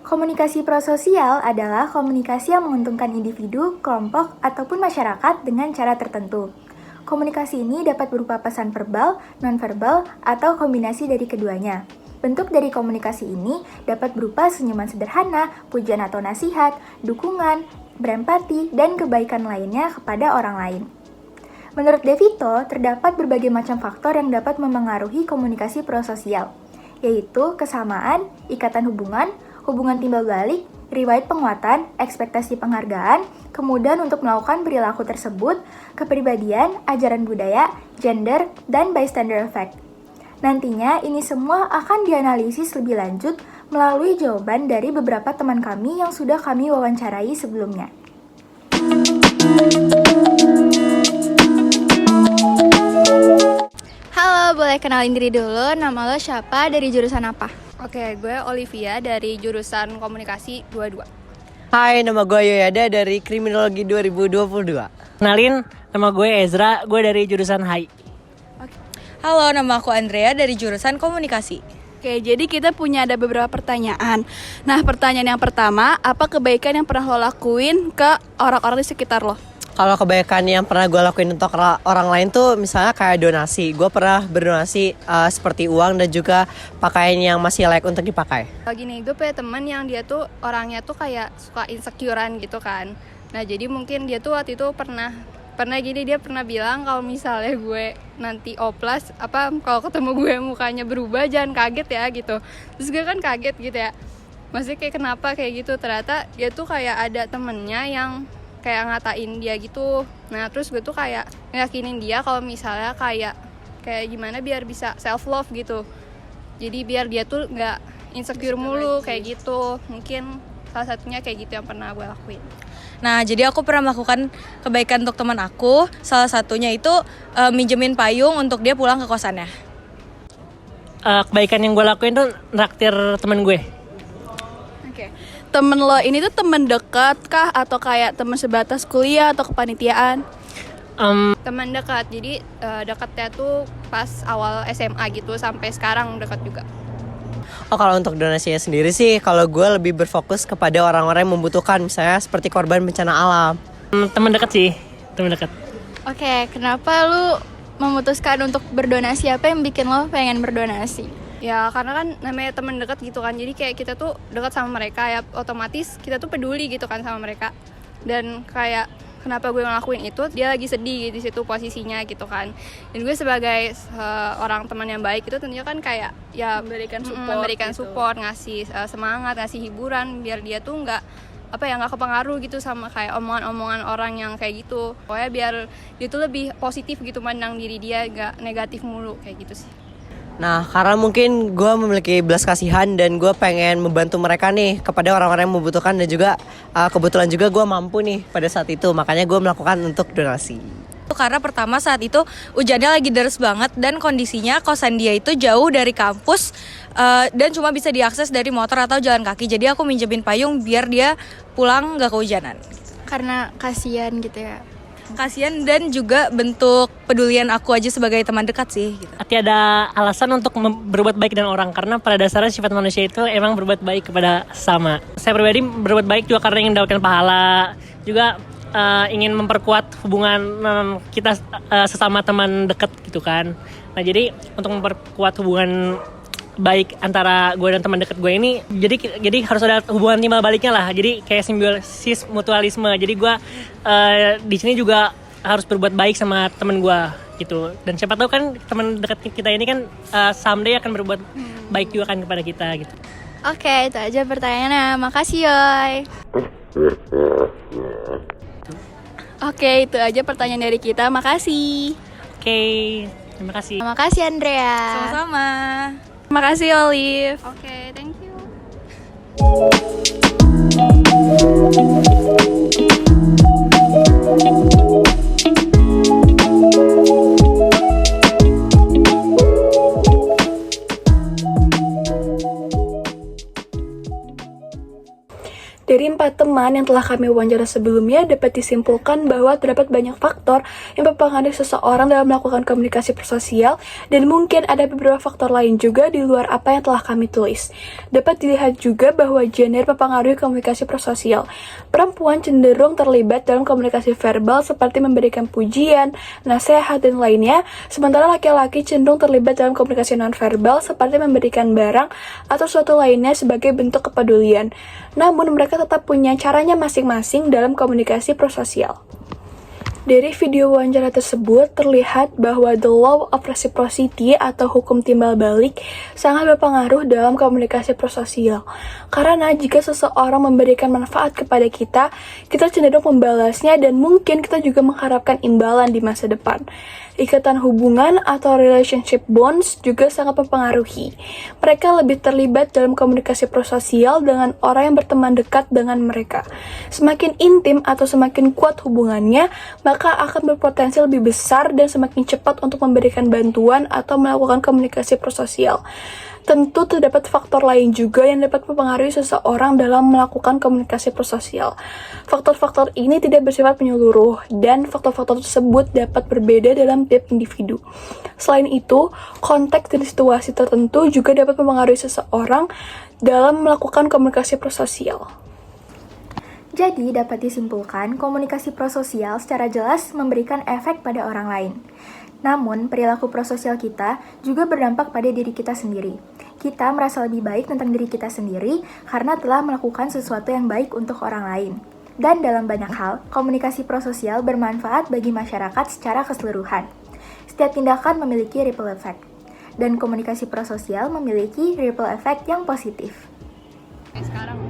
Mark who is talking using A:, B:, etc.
A: Komunikasi prososial adalah komunikasi yang menguntungkan individu, kelompok, ataupun masyarakat dengan cara tertentu. Komunikasi ini dapat berupa pesan verbal, nonverbal, atau kombinasi dari keduanya. Bentuk dari komunikasi ini dapat berupa senyuman sederhana, pujian atau nasihat, dukungan, berempati, dan kebaikan lainnya kepada orang lain. Menurut DeVito, terdapat berbagai macam faktor yang dapat memengaruhi komunikasi prososial, yaitu kesamaan, ikatan hubungan, hubungan timbal balik, riwayat penguatan, ekspektasi penghargaan, kemudian untuk melakukan perilaku tersebut, kepribadian, ajaran budaya, gender, dan bystander effect. Nantinya, ini semua akan dianalisis lebih lanjut melalui jawaban dari beberapa teman kami yang sudah kami wawancarai sebelumnya.
B: Halo, boleh kenalin diri dulu, nama lo siapa, dari jurusan apa?
C: Oke, gue Olivia dari jurusan Komunikasi 22.
D: Hai, nama gue Yoyada dari Kriminologi 2022.
E: Kenalin, nama gue Ezra, gue dari jurusan HI.
F: Halo, nama aku Andrea dari jurusan Komunikasi.
C: Oke, jadi kita ada beberapa pertanyaan. Nah, pertanyaan yang pertama, apa kebaikan yang pernah lo lakuin ke orang-orang di sekitar lo?
D: Kalau kebaikan yang pernah gue lakuin untuk orang lain tuh misalnya kayak donasi. Gue pernah berdonasi seperti uang dan juga pakaian yang masih layak untuk dipakai.
C: Gini, gue punya teman yang dia tuh orangnya tuh kayak suka insecurean gitu kan. Nah, jadi mungkin dia tuh waktu itu pernah gini, dia pernah bilang kalau misalnya gue nanti oplas, kalau ketemu gue mukanya berubah jangan kaget ya gitu. Terus gue kan kaget gitu ya, maksudnya kayak kenapa kayak gitu. Ternyata dia tuh kayak ada temennya yang kayak ngatain dia gitu. Nah terus gue tuh kayak ngeyakinin dia kalau misalnya kayak gimana biar bisa self love gitu. Jadi biar dia tuh nggak insecure mulu kayak gitu. Mungkin salah satunya kayak gitu yang pernah gue lakuin.
F: Nah, jadi aku pernah melakukan kebaikan untuk teman aku. Salah satunya itu minjemin payung untuk dia pulang ke kosannya.
E: Kebaikan yang gue lakuin tuh nraktir temen gue.
C: Oke. Temen lo ini tuh temen dekat kah atau kayak temen sebatas kuliah atau kepanitiaan? Teman dekat. Jadi dekatnya tuh pas awal SMA gitu sampai sekarang dekat juga.
D: Oh, kalau untuk donasinya sendiri sih, kalau gue lebih berfokus kepada orang-orang yang membutuhkan, misalnya seperti korban bencana alam.
E: Temen dekat sih, temen dekat.
B: Oke, kenapa lu memutuskan untuk berdonasi? Apa yang bikin lo pengen berdonasi?
C: Ya karena kan namanya teman dekat gitu kan, jadi kayak kita tuh dekat sama mereka ya, otomatis kita tuh peduli gitu kan sama mereka. Dan kayak kenapa gue ngelakuin itu, dia lagi sedih di situ posisinya gitu kan. Dan gue sebagai orang teman yang baik itu tentunya kan kayak ya memberikan support, ngasih semangat, ngasih hiburan biar dia tuh nggak kepengaruh gitu sama kayak omongan-omongan orang yang kayak gitu. Pokoknya biar dia tuh lebih positif gitu mandang diri dia, nggak negatif mulu kayak gitu sih.
D: Nah, karena mungkin gue memiliki belas kasihan dan gue pengen membantu mereka nih kepada orang-orang yang membutuhkan, dan juga kebetulan juga gue mampu nih pada saat itu, makanya gue melakukan untuk donasi.
F: Karena pertama saat itu hujannya lagi deras banget dan kondisinya kosan dia itu jauh dari kampus dan cuma bisa diakses dari motor atau jalan kaki. Jadi aku minjemin payung biar dia pulang gak kehujanan.
B: Karena kasihan gitu ya.
F: Kasian dan juga bentuk pedulian aku aja sebagai teman dekat sih gitu.
E: Tiada alasan untuk berbuat baik dengan orang, karena pada dasarnya sifat manusia itu emang berbuat baik kepada sesama. Saya pribadi berbuat baik juga karena ingin mendapatkan pahala, juga ingin memperkuat hubungan kita sesama teman dekat gitu kan. Nah jadi untuk memperkuat hubungan baik antara gue dan teman dekat gue ini, jadi harus ada hubungan timbal baliknya lah. Jadi kayak simbiosis mutualisme. Jadi gue di sini juga harus berbuat baik sama teman gue gitu. Dan siapa tahu kan teman dekat kita ini kan someday akan berbuat baik juga kan kepada kita gitu.
B: Oke, itu aja pertanyaannya. Makasih, Yoy.
C: Oke, itu aja pertanyaan dari kita. Makasih.
E: Oke, terima kasih.
B: Makasih, Andrea.
F: Sama-sama.
C: Terima kasih Olive.
B: Oke, thank you.
A: Dari 4 teman yang telah kami wawancara sebelumnya, dapat disimpulkan bahwa terdapat banyak faktor yang mempengaruhi seseorang dalam melakukan komunikasi prososial, dan mungkin ada beberapa faktor lain juga di luar apa yang telah kami tulis. Dapat dilihat juga bahwa gender mempengaruhi komunikasi prososial. Perempuan cenderung terlibat dalam komunikasi verbal seperti memberikan pujian, nasihat, dan lainnya, sementara laki-laki cenderung terlibat dalam komunikasi nonverbal seperti memberikan barang atau suatu lainnya sebagai bentuk kepedulian. Namun mereka tetap punya caranya masing-masing dalam komunikasi prososial. Dari video wawancara tersebut terlihat bahwa the law of reciprocity atau hukum timbal balik sangat berpengaruh dalam komunikasi prososial. Karena jika seseorang memberikan manfaat kepada kita, kita cenderung membalasnya dan mungkin kita juga mengharapkan imbalan di masa depan. Ikatan hubungan atau relationship bonds juga sangat mempengaruhi. Mereka lebih terlibat dalam komunikasi prososial dengan orang yang berteman dekat dengan mereka. Semakin intim atau semakin kuat hubungannya, maka akan berpotensi lebih besar dan semakin cepat untuk memberikan bantuan atau melakukan komunikasi prososial. Tentu terdapat faktor lain juga yang dapat mempengaruhi seseorang dalam melakukan komunikasi prososial. Faktor-faktor ini tidak bersifat menyeluruh dan faktor-faktor tersebut dapat berbeda dalam tiap individu. Selain itu, konteks dan situasi tertentu juga dapat mempengaruhi seseorang dalam melakukan komunikasi prososial.
B: Jadi, dapat disimpulkan, komunikasi prososial secara jelas memberikan efek pada orang lain. Namun, perilaku prososial kita juga berdampak pada diri kita sendiri. Kita merasa lebih baik tentang diri kita sendiri karena telah melakukan sesuatu yang baik untuk orang lain. Dan dalam banyak hal, komunikasi prososial bermanfaat bagi masyarakat secara keseluruhan. Setiap tindakan memiliki ripple effect, dan komunikasi prososial memiliki ripple effect yang positif.
C: Sekarang